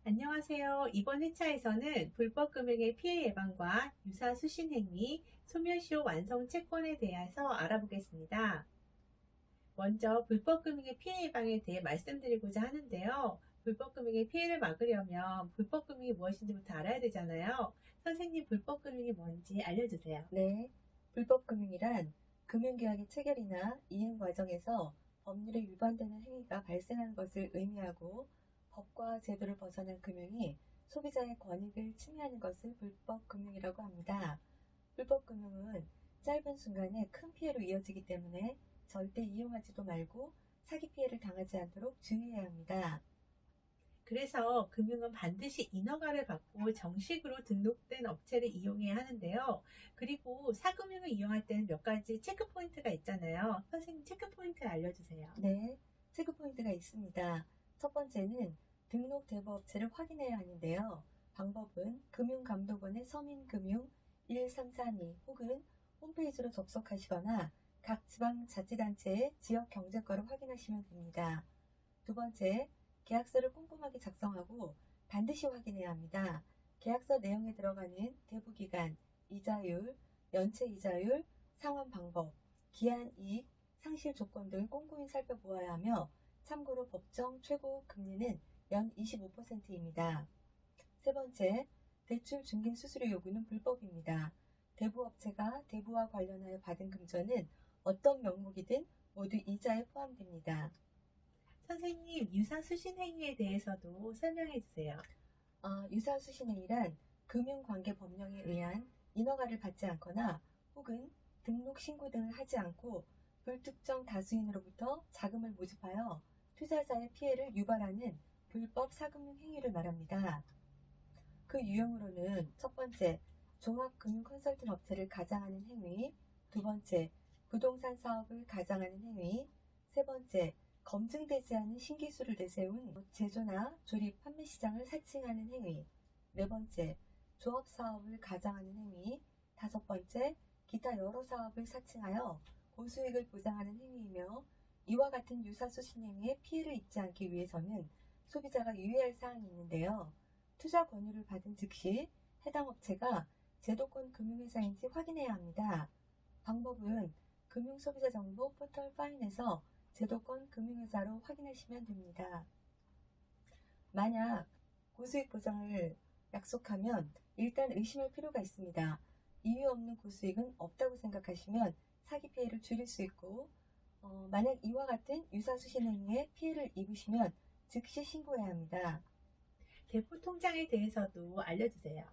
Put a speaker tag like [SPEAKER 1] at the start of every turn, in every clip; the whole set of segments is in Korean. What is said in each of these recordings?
[SPEAKER 1] 안녕하세요. 이번 회차에서는 불법금융의 피해 예방과 유사 수신 행위, 소멸시효 완성 채권에 대해서 알아보겠습니다. 먼저 불법금융의 피해 예방에 대해 말씀드리고자 하는데요. 불법금융의 피해를 막으려면 불법금융이 무엇인지부터 알아야 되잖아요. 선생님, 불법금융이 뭔지 알려주세요.
[SPEAKER 2] 네, 불법금융이란 금융계약의 체결이나 이행 과정에서 법률에 위반되는 행위가 발생하는 것을 의미하고 법과 제도를 벗어난 금융이 소비자의 권익을 침해하는 것을 불법금융이라고 합니다. 불법금융은 짧은 순간에 큰 피해로 이어지기 때문에 절대 이용하지도 말고 사기 피해를 당하지 않도록 주의해야 합니다.
[SPEAKER 1] 그래서 금융은 반드시 인허가를 받고 정식으로 등록된 업체를 이용해야 하는데요. 그리고 사금융을 이용할 때는 몇 가지 체크 포인트가 있잖아요. 선생님, 체크 포인트 알려주세요.
[SPEAKER 2] 네, 체크 포인트가 있습니다. 첫 번째는 등록 대부업체를 확인해야 하는데요. 방법은 금융감독원의 서민금융 1332 혹은 홈페이지로 접속하시거나 각 지방자치단체의 지역경제과를 확인하시면 됩니다. 두 번째, 계약서를 꼼꼼하게 작성하고 반드시 확인해야 합니다. 계약서 내용에 들어가는 대부기간, 이자율, 연체 이자율, 상환 방법, 기한 이익, 상실 조건 등을 꼼꼼히 살펴보아야 하며 참고로 법정 최고 금리는 연 25%입니다. 세 번째, 대출 중개 수수료 요구는 불법입니다. 대부업체가 대부와 관련하여 받은 금전은 어떤 명목이든 모두 이자에 포함됩니다.
[SPEAKER 1] 선생님, 유사수신 행위에 대해서도 설명해 주세요.
[SPEAKER 2] 유사수신행위란 금융관계법령에 의한 인허가를 받지 않거나 혹은 등록 신고 등을 하지 않고 불특정 다수인으로부터 자금을 모집하여 투자자의 피해를 유발하는 불법 사금융 행위를 말합니다. 그 유형으로는 첫 번째, 종합금융 컨설팅 업체를 가장하는 행위, 두 번째, 부동산 사업을 가장하는 행위, 세 번째, 검증되지 않은 신기술을 내세운 제조나 조립 판매 시장을 사칭하는 행위, 네 번째, 조업 사업을 가장하는 행위, 다섯 번째, 기타 여러 사업을 사칭하여 고수익을 보장하는 행위이며 이와 같은 유사수신 행위에 피해를 입지 않기 위해서는 소비자가 유의할 사항이 있는데요. 투자 권유를 받은 즉시 해당 업체가 제도권 금융회사인지 확인해야 합니다. 방법은 금융소비자정보 포털 파인에서 제도권 금융회사로 확인하시면 됩니다. 만약 고수익 보장을 약속하면 일단 의심할 필요가 있습니다. 이유 없는 고수익은 없다고 생각하시면 사기 피해를 줄일 수 있고 만약 이와 같은 유사수신 행위에 피해를 입으시면 즉시 신고해야 합니다.
[SPEAKER 1] 대포통장에 대해서도 알려주세요.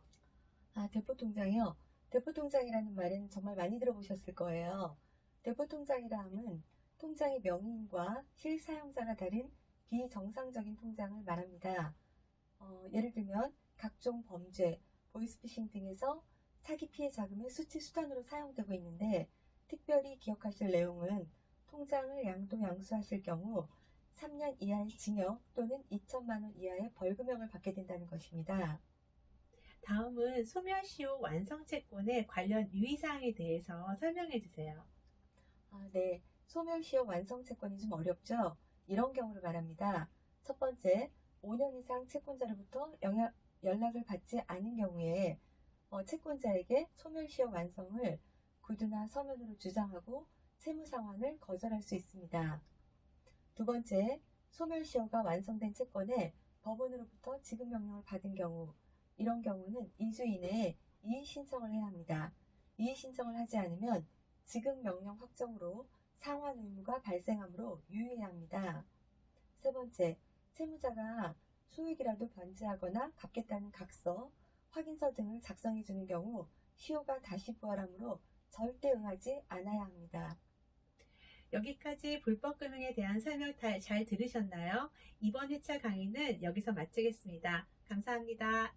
[SPEAKER 2] 대포통장이요? 대포통장이라는 말은 정말 많이 들어보셨을 거예요. 대포통장이라 함은 통장의 명의인과 실사용자가 다른 비정상적인 통장을 말합니다. 예를 들면 각종 범죄, 보이스피싱 등에서 사기 피해 자금의 수치 수단으로 사용되고 있는데 특별히 기억하실 내용은 통장을 양도 양수하실 경우 3년 이하의 징역 또는 2천만 원 이하의 벌금형을 받게 된다는 것입니다.
[SPEAKER 1] 다음은 소멸시효 완성채권의 관련 유의사항에 대해서 설명해 주세요.
[SPEAKER 2] 네. 소멸시효 완성채권이 좀 어렵죠? 이런 경우를 말합니다. 첫 번째, 5년 이상 채권자로부터 연락을 받지 않은 경우에 채권자에게 소멸시효 완성을 구두나 서면으로 주장하고 채무상환을 거절할 수 있습니다. 두 번째, 소멸시효가 완성된 채권에 법원으로부터 지급명령을 받은 경우, 이런 경우는 2주 이내에 이의신청을 해야 합니다. 이의신청을 하지 않으면 지급명령 확정으로 상환 의무가 발생하므로 유의해야 합니다. 세 번째, 채무자가 소액이라도 변제하거나 갚겠다는 각서, 확인서 등을 작성해 주는 경우 시효가 다시 부활하므로 절대 응하지 않아야 합니다.
[SPEAKER 1] 여기까지 불법금융에 대한 설명 잘 들으셨나요? 이번 회차 강의는 여기서 마치겠습니다. 감사합니다.